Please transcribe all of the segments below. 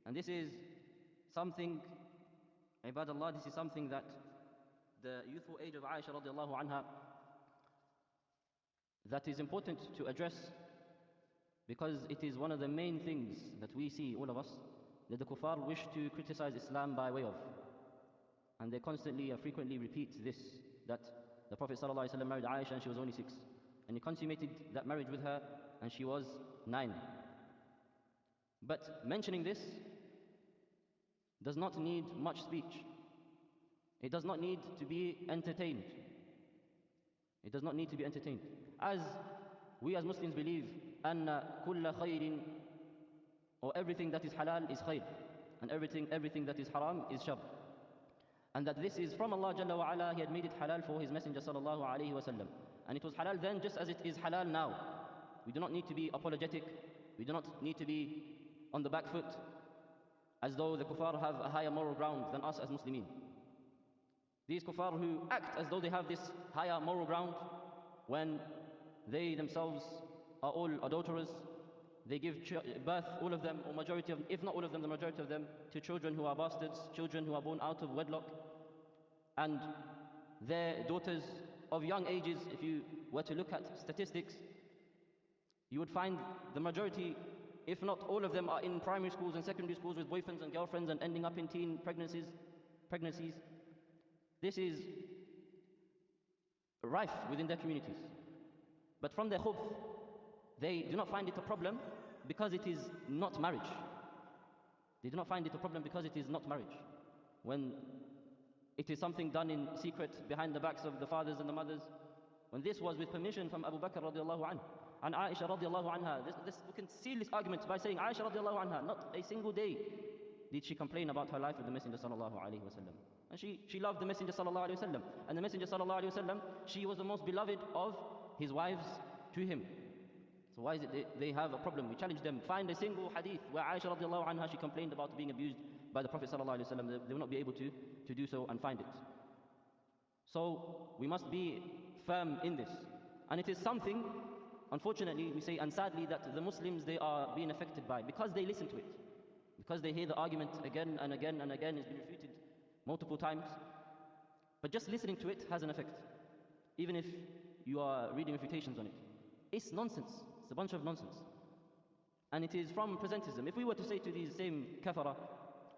And this is something, Ibadallah, this is something that the youthful age of Aisha radiallahu anha, that is important to address, because it is one of the main things that we see, all of us, that the kuffar wish to criticize Islam by way of. And they constantly and frequently repeat this, that the Prophet ﷺ married Aisha and she was only 6. And he consummated that marriage with her and she was 9. But mentioning this does not need much speech. It does not need to be entertained. It does not need to be entertained. As we as Muslims believe, أن كل خير, or everything that is halal is khair, and everything that is haram is shar. And that this is from Allah Jalla wa Ala. He had made it halal for His Messenger sallallahu alayhi wa sallam. And it was halal then just as it is halal now. We do not need to be apologetic. We do not need to be on the back foot as though the kuffar have a higher moral ground than us as Muslimin. These kuffar who act as though they have this higher moral ground when they themselves are all adulterers. They give birth, all of them, or majority of, if not all of them, the majority of them, to children who are bastards, children who are born out of wedlock, and their daughters of young ages. If you were to look at statistics, you would find the majority, if not all of them, are in primary schools and secondary schools with boyfriends and girlfriends and ending up in teen pregnancies. This is rife within their communities. But from their khubth, they do not find it a problem because it is not marriage. They do not find it a problem because it is not marriage. When it is something done in secret behind the backs of the fathers and the mothers, when this was with permission from Abu Bakr radiallahu anhu and Aisha radiallahu anha, we can seal this argument by saying Aisha radiallahu anha, not a single day did she complain about her life with the Messenger sallallahu alayhi wa sallam. And she loved the Messenger sallallahu alayhi wa sallam. And the Messenger sallallahu alayhi wa sallam, she was the most beloved of his wives to him. So why is it they have a problem? We challenge them. Find a single hadith where Aisha radiallahu anha, she complained about being abused by the Prophet sallallahu alayhi wa sallam. They will not be able to do so and find it. So we must be firm in this. And it is something, unfortunately, we say, and sadly, that the Muslims, they are being affected by, because they listen to it. Because they hear the argument again and again and again, it's been refuted multiple times. But just listening to it has an effect, even if you are reading refutations on it. It's nonsense. It's a bunch of nonsense. And it is from presentism. If we were to say to these same kafara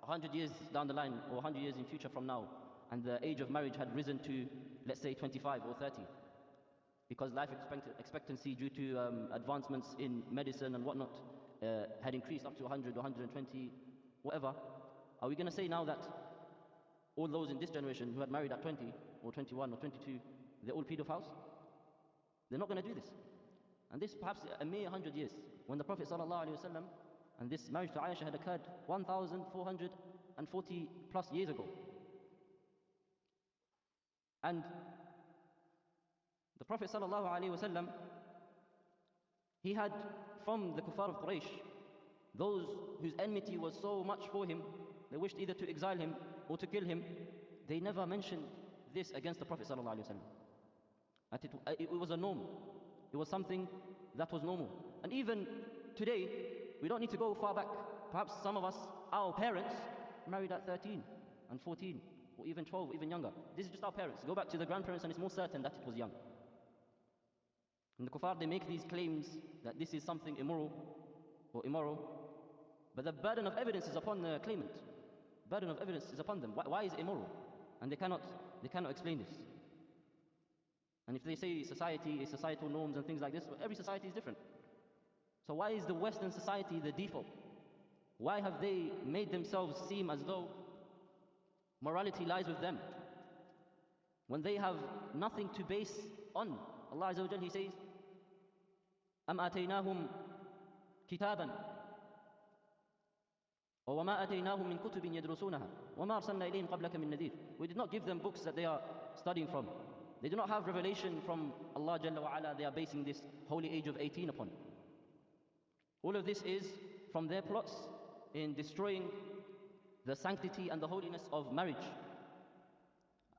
100 years down the line, or 100 years in future from now, and the age of marriage had risen to, let's say, 25 or 30, because life expectancy due to advancements in medicine and whatnot had increased up to 100 or 120, whatever, are we going to say now that all those in this generation who had married at 20 or 21 or 22, they're all pedophiles? They're not going to do this. And this perhaps a mere 100 years, when the Prophet ﷺ and this marriage to Aisha had occurred 1,440 plus years ago. And the Prophet ﷺ, he had from the kuffar of Quraysh, those whose enmity was so much for him, they wished either to exile him or to kill him. They never mentioned this against the Prophet ﷺ. That it was a norm. It was something that was normal. And even today, we don't need to go far back. Perhaps some of us, our parents, married at 13 and 14, or even 12, or even younger. This is just our parents. Go back to the grandparents and it's more certain that it was young. And the kuffar, they make these claims that this is something immoral, but the burden of evidence is upon the claimant. Burden of evidence is upon them. Why is it immoral? And they cannot explain this. And if they say society is societal norms and things like this, well, every society is different. So why is the Western society the default? Why have they made themselves seem as though morality lies with them, when they have nothing to base on? Allah Azza wa Jal, He says, أَمْ آتَيْنَاهُمْ كِتَابًا وَمَا آتَيْنَاهُمْ مِنْ كُتُبٍ يَدْرُسُونَهَا وَمَا أَرْسَلْنَا إِلَيْهِمْ قَبْلَكَ مِنْ نَذِيرٍ. We did not give them books that they are studying from. They do not have revelation from Allah Jalla wa Ala. They are basing this holy age of 18 upon. All of this is from their plots in destroying the sanctity and the holiness of marriage.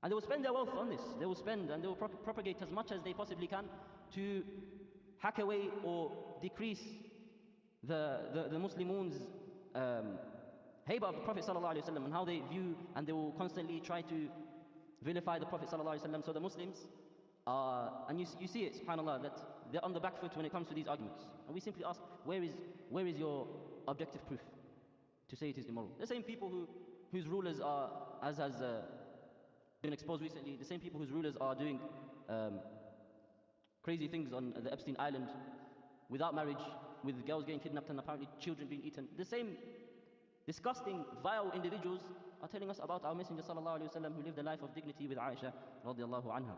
And they will spend their wealth on this. They will spend and they will propagate as much as they possibly can to hack away or decrease the Muslimun's Hayba of the Prophet ﷺ and how they view and they will constantly try to vilify the Prophet ﷺ. So the Muslims are, and you see it, subhanAllah, that they're on the back foot when it comes to these arguments. And we simply ask, where is your objective proof to say it is immoral? The same people whose rulers are, as has been exposed recently, the same people whose rulers are doing crazy things on the Epstein Island without marriage, with girls getting kidnapped and apparently children being eaten. The same disgusting, vile individuals are telling us about our Messenger sallallahu alaihi wasallam who lived a life of dignity with Aisha radiallahu anha.